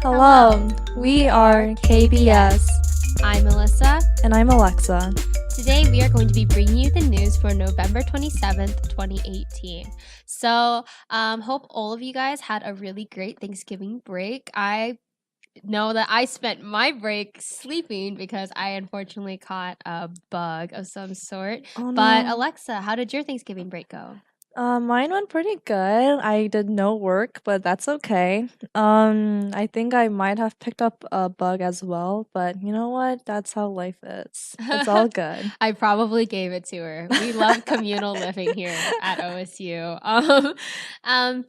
Hello, we are KBS, I'm Melissa. and I'm Alexa. Today we are going to be bringing you the news for November 27th, 2018. So, hope all of you guys had a really great Thanksgiving break. I know that I spent my break sleeping because I unfortunately caught a bug of some sort. Oh But no. Alexa, how did your Thanksgiving break go? Mine went pretty good. I did no work, but that's okay. I think I might have picked up a bug as well, but you know what? That's how life is. It's all good. I probably gave it to her. We love communal living here at OSU.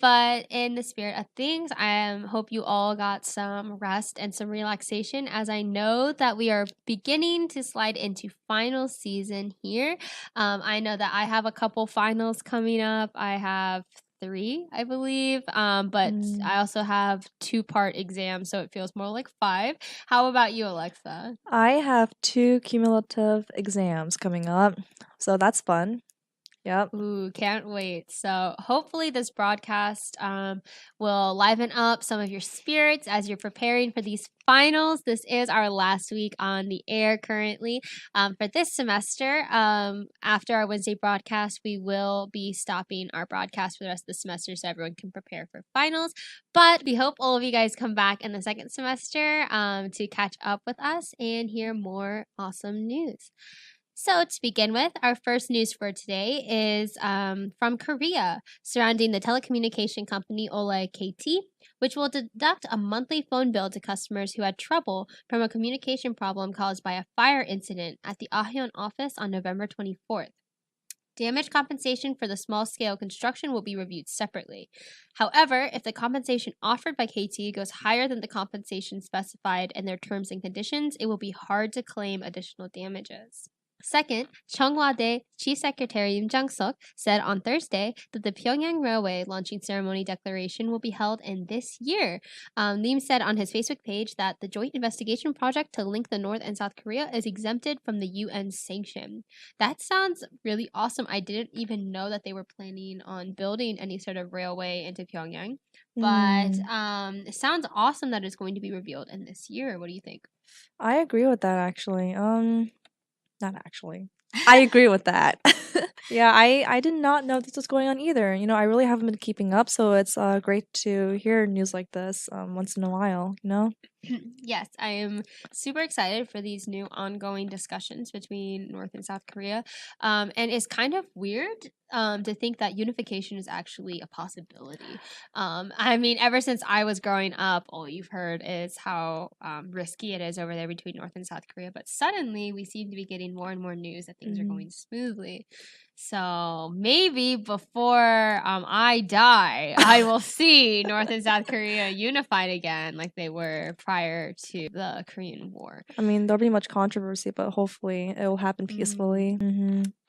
But in the spirit of things, I hope you all got some rest and some relaxation, as I know that we are beginning to slide into final season here. I know that I have a couple finals coming up. I have three, I believe. But I also have 2-part exams, so it feels more like 5. How about you, Alexa? I have 2 cumulative exams coming up, so that's fun. Yep. Ooh, can't wait. So hopefully this broadcast will liven up some of your spirits as you're preparing for these finals. This is our last week on the air currently for this semester. After our Wednesday broadcast, we will be stopping our broadcast for the rest of the semester so everyone can prepare for finals. But we hope all of you guys come back in the second semester to catch up with us and hear more awesome news. So, to begin with, our first news for today is from Korea surrounding the telecommunication company Ola KT, which will deduct a monthly phone bill to customers who had trouble from a communication problem caused by a fire incident at the Ahyeon office on November 24th. Damage compensation for the small scale construction will be reviewed separately. However, if the compensation offered by KT goes higher than the compensation specified in their terms and conditions, it will be hard to claim additional damages. Second, Cheongwade Chief Secretary Im Jang-suk said on Thursday that the Pyongyang Railway launching ceremony declaration will be held in this year. Lim said on his Facebook page that the joint investigation project to link the North and South Korea is exempted from the UN sanction. That sounds really awesome. I didn't even know that they were planning on building any sort of railway into Pyongyang. But it sounds awesome that it's going to be revealed in this year. What do you think? I agree with that actually. Not actually. I agree with that. Yeah, I did not know this was going on either. I really haven't been keeping up, so it's great to hear news like this once in a while. Yes, I am super excited for these new ongoing discussions between North and South Korea. And it's kind of weird to think that unification is actually a possibility. I mean, ever since I was growing up, all you've heard is how risky it is over there between North and South Korea. But suddenly we seem to be getting more and more news that things are going smoothly. So maybe before I die, I will see North and South Korea unified again like they were prior to the Korean War. I mean, there'll be much controversy, but hopefully it will happen peacefully.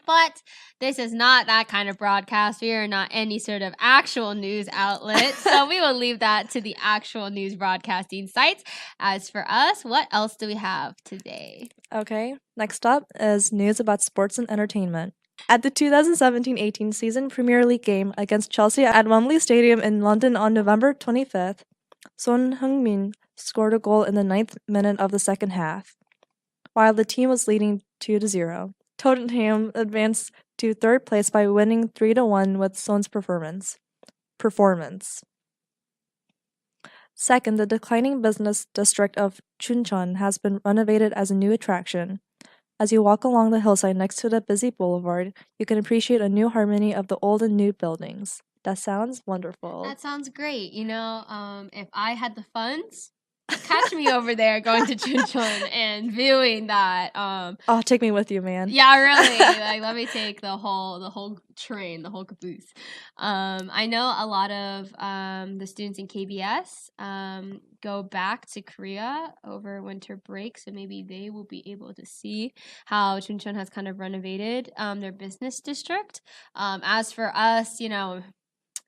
But this is not that kind of broadcast. We are not any sort of actual news outlet. So we will leave that to the actual news broadcasting sites. As for us, what else do we have today? Okay, next up is news about sports and entertainment. At the 2017-18 season Premier League game against Chelsea at Wembley Stadium in London on November 25th, Son Heung-min scored a goal in the 9th minute of the second half, while the team was leading 2-0. Tottenham advanced to third place by winning 3-1 with Son's performance. Second, the declining business district of Chuncheon has been renovated as a new attraction. As you walk along the hillside next to the busy boulevard, you can appreciate a new harmony of the old and new buildings. That sounds wonderful. That sounds great. If I had the funds, catch me over there going to Chuncheon and viewing that. Oh, take me with you, man. Yeah, really. Like, let me take the whole train, the whole caboose. I know a lot of the students in KBS go back to Korea over winter break, so maybe they will be able to see how Chuncheon has kind of renovated their business district. As for us,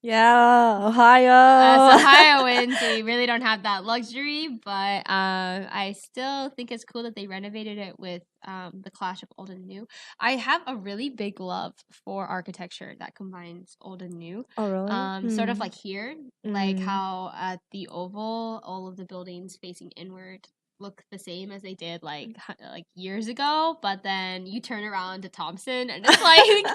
Yeah, Us Ohio. Ohioans, we really don't have that luxury, but I still think it's cool that they renovated it with the clash of old and new. I have a really big love for architecture that combines old and new. Oh, really? Sort of like here, like Mm. how at the Oval, all of the buildings facing inward look the same as they did like years ago, but then you turn around to Thompson and it's like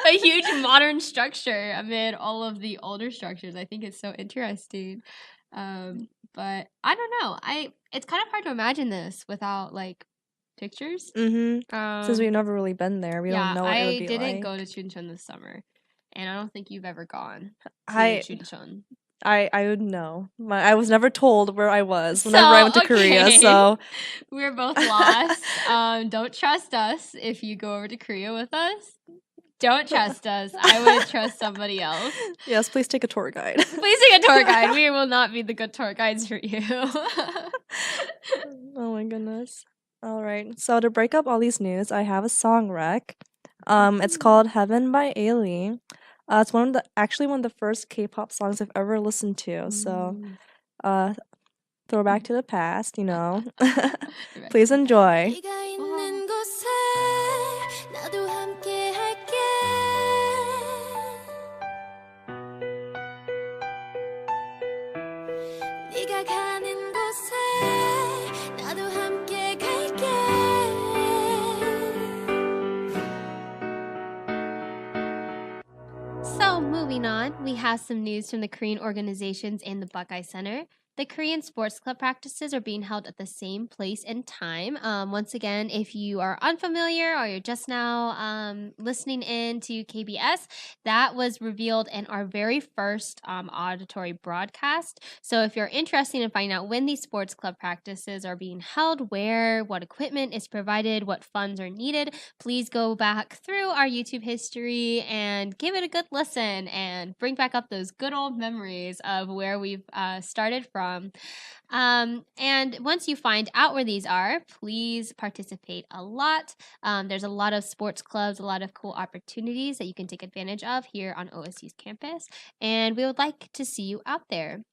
a huge modern structure amid all of the older structures. I think it's so interesting. But I don't know. It's kind of hard to imagine this without like pictures. Since we've Um, never really been there, we don't yeah, know what it would I be didn't go like. to Chuncheon this summer, and I don't think you've ever gone to I Chuncheon. I would know. I was never told where I was whenever I So went to Korea, okay, so we're both lost. Don't trust us if you go over to Korea with us. Don't trust us. I would trust somebody else. yes, please take a tour guide. Please take a tour guide. We will not be the good tour guides for you. Oh my goodness. All right. So to break up all these news, I have a song rec. It's called Heaven by Ailey. It's one of the first K-pop songs I've ever listened to. So, uh, throwback to the past, you know. Please enjoy. 네가 있는 곳에 나도 함께 할게 네가 가는 곳에 나도 함께 갈게 So, moving on, we have some news from the Korean organizations and the Buckeye Center. The Korean sports club practices are being held at the same place and time. Once again, if you are unfamiliar or you're just now listening in to KBS, that was revealed in our very first auditory broadcast. So if you're interested in finding out when these sports club practices are being held, where, what equipment is provided, what funds are needed, please go back through our YouTube history and give it a good listen and bring back up those good old memories of where we've started from. And once you find out where these are, please participate a lot. There's a lot of sports clubs, a lot of cool opportunities that you can take advantage of here on OSU's campus, and we would like to see you out there.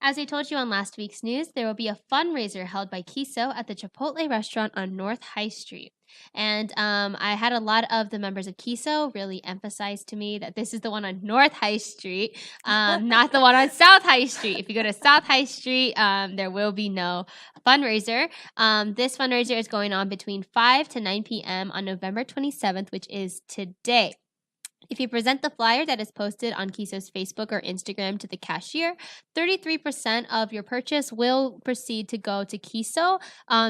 As I told you on last week's news, there will be a fundraiser held by Kiso at the Chipotle restaurant on North High Street. And I had a lot of the members of Kiso really emphasize to me that this is the one on North High Street, not the one on South High Street. If you go to South High Street, there will be no fundraiser. This fundraiser is going on between 5 to 9 p.m. on November 27th, which is today. If you present the flyer that is posted on Kiso's Facebook or Instagram to the cashier, 33% of your purchase will proceed to go to Kiso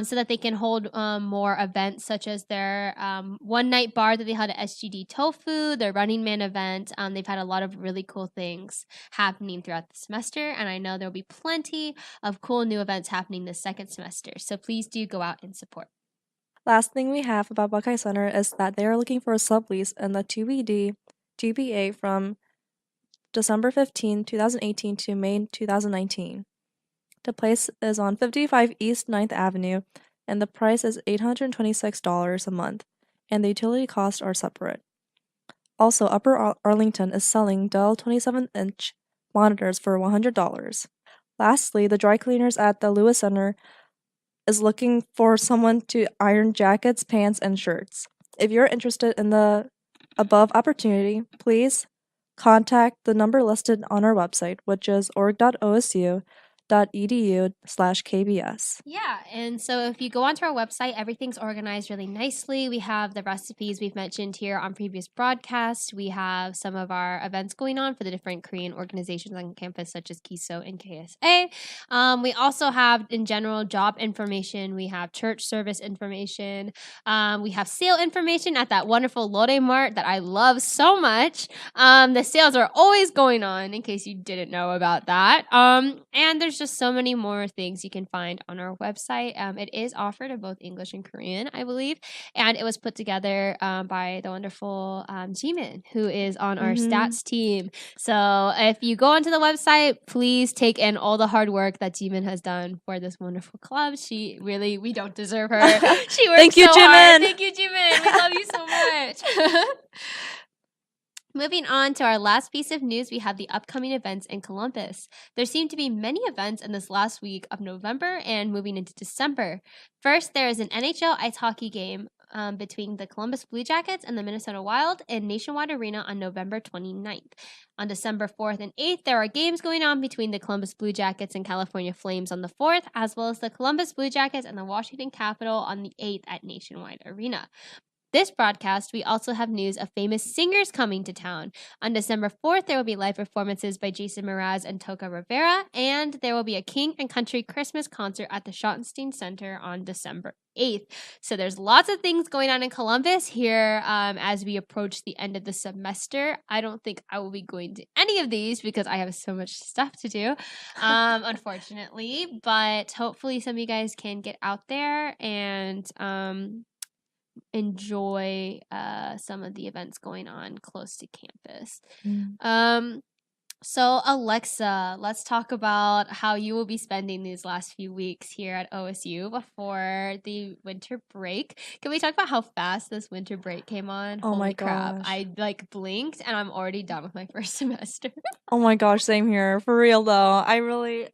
so that they can hold more events such as their one night bar that they had at SGD Tofu, their Running Man event. They've had a lot of really cool things happening throughout the semester, and I know there'll be plenty of cool new events happening this second semester. So please do go out and support. Last thing we have about Buckeye Center is that they are looking for a sublease in the 2BD GBA from December 15, 2018 to May 2019. The place is on 55 East 9th Avenue, and the price is $826 a month, and the utility costs are separate. Also, Upper Arlington is selling Dell 27-inch monitors for $100. Lastly, the dry cleaners at the Lewis Center is looking for someone to iron jackets, pants, and shirts. If you're interested in the above opportunity, please contact the number listed on our website, which is org.osu.edu/kbs. Yeah, and so if you go onto our website, everything's organized really nicely. We have the recipes we've mentioned here on previous broadcasts. We have some of our events going on for the different Korean organizations on campus, such as KISO and KSA. We also have, in general, job information. We have church service information. We have sale information at that wonderful Lore Mart that I love so much. The sales are always going on, in case you didn't know about that. And there's just so many more things you can find on our website. It is offered in both English and Korean, I believe, and it was put together by the wonderful Jimin, who is on our stats team. So if you go onto the website, please take in all the hard work that Jimin has done for this wonderful club. We don't deserve her. She works Thank you, so hard. Jimin. Thank you, Jimin. We love you so much. Moving on to our last piece of news, we have the upcoming events in Columbus. There seem to be many events in this last week of November and moving into December. First, there is an NHL ice hockey game between the Columbus Blue Jackets and the Minnesota Wild in Nationwide Arena on November 29th. On December 4th and 8th, there are games going on between the Columbus Blue Jackets and California Flames on the 4th, as well as the Columbus Blue Jackets and the Washington Capitol on the 8th at Nationwide Arena. This broadcast, we also have news of famous singers coming to town. On December 4th, there will be live performances by Jason Mraz and Toca Rivera, and there will be a King and Country Christmas concert at the Schottenstein Center on December 8th. So there's lots of things going on in Columbus here as we approach the end of the semester. I don't think I will be going to any of these because I have so much stuff to do, unfortunately. But hopefully some of you guys can get out there and enjoy some of the events going on close to campus. So Alexa, let's talk about how you will be spending these last few weeks here at OSU before the winter break. Can we talk about how fast this winter break came on? Oh Holy my crap. gosh. I blinked and I'm already done with my first semester. Oh my gosh, same here. For real though. I really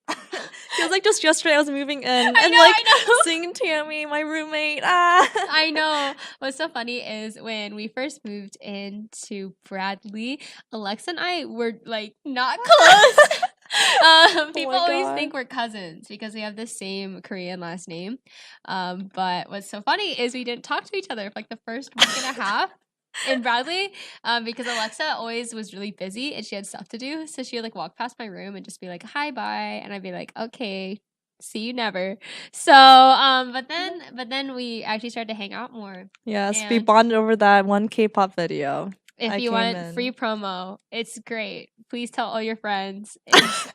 feels like just yesterday I was moving in and I know. seeing Tammy, my roommate. I know. What's so funny is when we first moved into Bradley, Alexa and I were like not close. People my always God. think we're cousins because we have the same Korean last name. But what's so funny is we didn't talk to each other for like the first week and a half in Bradley because Alexa always was really busy and she had stuff to do. So she would like walk past my room and just be like, hi, bye. And I'd be like, okay, see you never. So, but then we actually started to hang out more. Yes, we And- bonded over that one K-pop video. If I you came want in. free promo, it's great. Please tell all your friends. It's,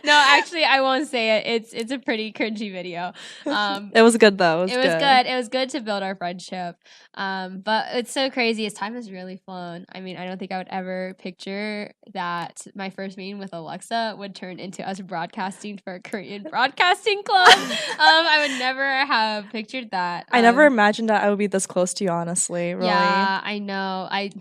no, actually, I won't say it. It's a pretty cringy video. It was good though. It was good. It was good to build our friendship. But it's so crazy. As time has really flown. I mean, I don't think I would ever picture that my first meeting with Alexa would turn into us broadcasting for a Korean broadcasting club. I would never have pictured that. I never imagined that I would be this close to you, honestly. Really. Yeah, I know. I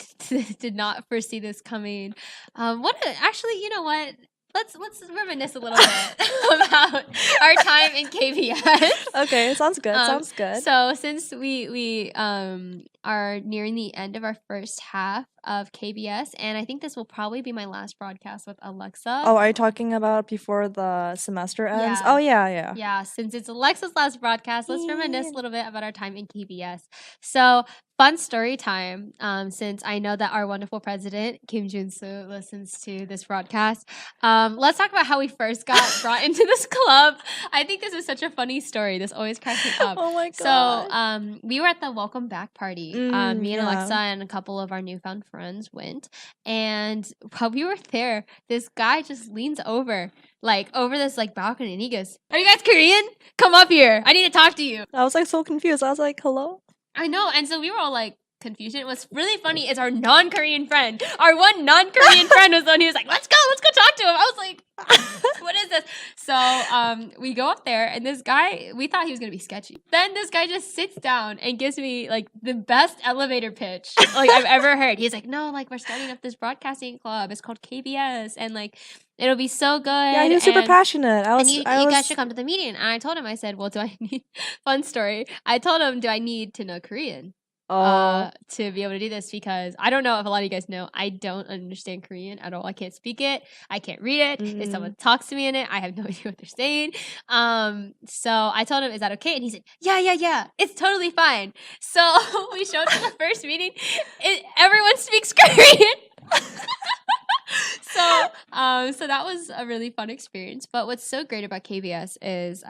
did not foresee this coming. Actually, you know what? Let's reminisce a little bit about our time in KBS. Okay, sounds good. Sounds good. So since we are nearing the end of our first half of KBS, and I think this will probably be my last broadcast with Alexa. Oh, are you talking about before the semester ends? Yeah. Oh yeah. Yeah, since it's Alexa's last broadcast, let's reminisce a little bit about our time in KBS. So, fun story time. Since I know that our wonderful president, Kim Jun-soo, listens to this broadcast, let's talk about how we first got brought into this club. I think this is such a funny story. This always cracks me up. Oh my god. So, we were at the welcome back party. Me and yeah. Alexa and a couple of our newfound friends went. And while we were there, this guy just leans over this like balcony and he goes, "Are you guys Korean? Come up here. I need to talk to you." I was like so confused. I was like, hello? I know. And so we were all like confused. And what's really funny is our non-Korean friend, our one non-Korean friend was the one who was like, let's go talk to him. I was like, what is this? So we go up there and this guy, we thought he was gonna be sketchy. Then this guy just sits down and gives me like the best elevator pitch like I've ever heard. He's like, no, like we're starting up this broadcasting club. It's called KBS and like it'll be so good. Yeah, he was super passionate. You guys should come to the meeting. And I told him, I said, well, do I need fun story? I told him, do I need to know Korean? To be able to do this because I don't know if a lot of you guys know, I don't understand Korean at all. I can't speak it. I can't read it. If someone talks to me in it, I have no idea what they're saying. So I told him, is that okay? And he said, yeah, it's totally fine. So we showed up to the first meeting. Everyone speaks Korean. So that was a really fun experience. But what's so great about KBS is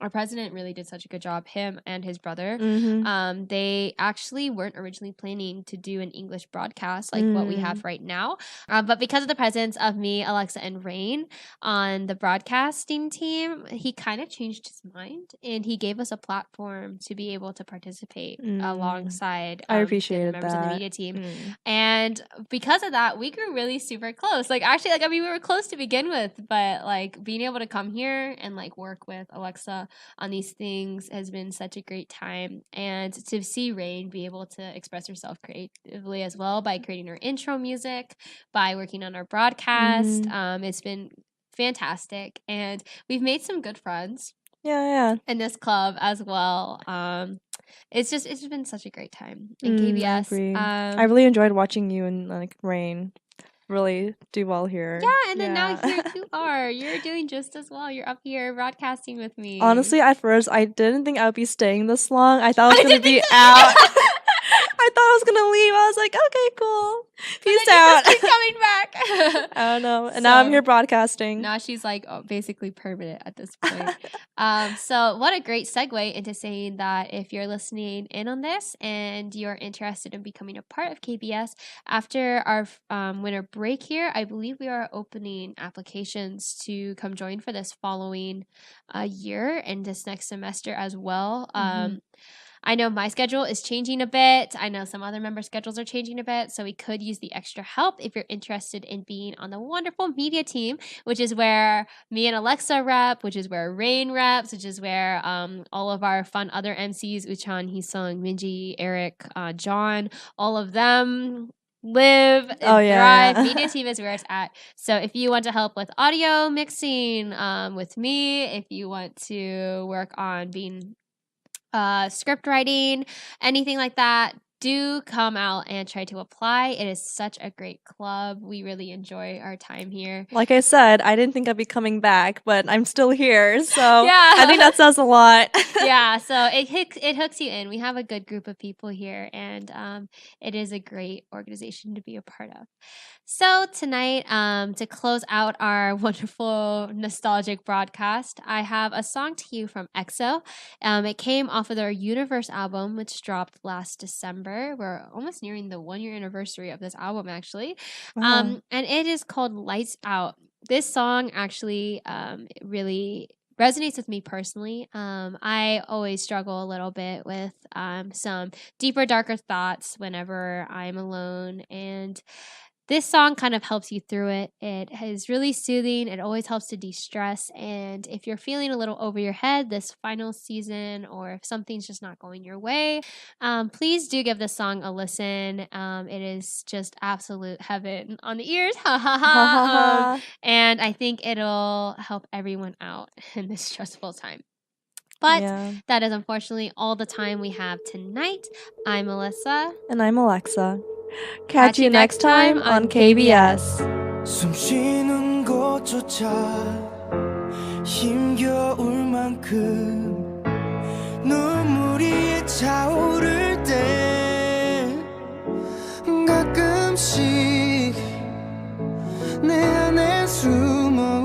our president really did such a good job, him and his brother. They actually weren't originally planning to do an English broadcast like what we have right now. But because of the presence of me, Alexa, and Rain on the broadcasting team, he kind of changed his mind and he gave us a platform to be able to participate alongside I the appreciated members of the that. media team. And because of that, we grew really super close. Like actually, like I mean, we were close to begin with, but like being able to come here and like work with Alexa on these things has been such a great time. And to see Rain be able to express herself creatively as well by creating her intro music, by working on our broadcast, it's been fantastic. And we've made some good friends Yeah. in this club as well. It's just been such a great time in I KBS. agree. I really enjoyed watching you and like Rain really do well here. Yeah, and then now here you are. You're doing just as well. You're up here broadcasting with me. Honestly, at first I didn't think I would be staying this long. I thought I was gonna be out. I thought I was gonna leave. I was like, okay, cool. Peace out. Keep coming back. I don't know. And now I'm here broadcasting. Now she's like basically permanent at this point. So what a great segue into saying that if you're listening in on this and you're interested in becoming a part of KBS after our winter break here, I believe we are opening applications to come join for this following year and this next semester as well. I know my schedule is changing a bit. I know some other members' schedules are changing a bit. So we could use the extra help if you're interested in being on the wonderful media team, which is where me and Alexa rep, which is where Rain reps, which is where all of our fun other MCs, Uchan, Heesung, Minji, Eric, John, all of them live and thrive. Media team is where it's at. So if you want to help with audio mixing with me, if you want to work on being script writing, anything like that, do come out and try to apply. It is such a great club. We really enjoy our time here. Like I said, I didn't think I'd be coming back, but I'm still here. So I think that says a lot. Yeah, so it hooks you in. We have a good group of people here, and it is a great organization to be a part of. So tonight, to close out our wonderful nostalgic broadcast, I have a song to you from EXO. It came off of their Universe album, which dropped last December. We're almost nearing the 1 year anniversary of this album, actually. And it is called Lights Out. This song actually really resonates with me personally. I always struggle a little bit with some deeper, darker thoughts whenever I'm alone, and this song kind of helps you through it. It is really soothing. It always helps to de-stress. And if you're feeling a little over your head this final season, or if something's just not going your way, please do give this song a listen. It is just absolute heaven on the ears. And I think it'll help everyone out in this stressful time. But that is unfortunately all the time we have tonight. I'm Melissa. And I'm Alexa. Catch you next time on KBS. 숨 쉬는 곳조차 힘겨울 만큼 눈물이 차오를 때 가끔씩 내 안에 숨어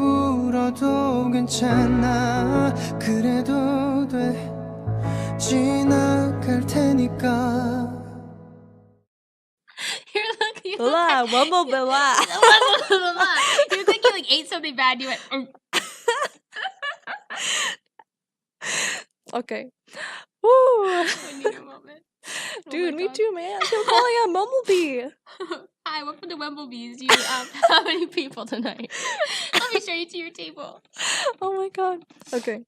울어도 괜찮아 그래도 돼 지나갈 테니까 You're looking Blah, wumble, blah. You think you like ate something bad. You went. Okay. Woo. I need a moment. Dude, me too, man. I feel calling a bumblebee. Hi, welcome to Wimblebees. You how many people tonight? Let me show you to your table. Oh my god. Okay.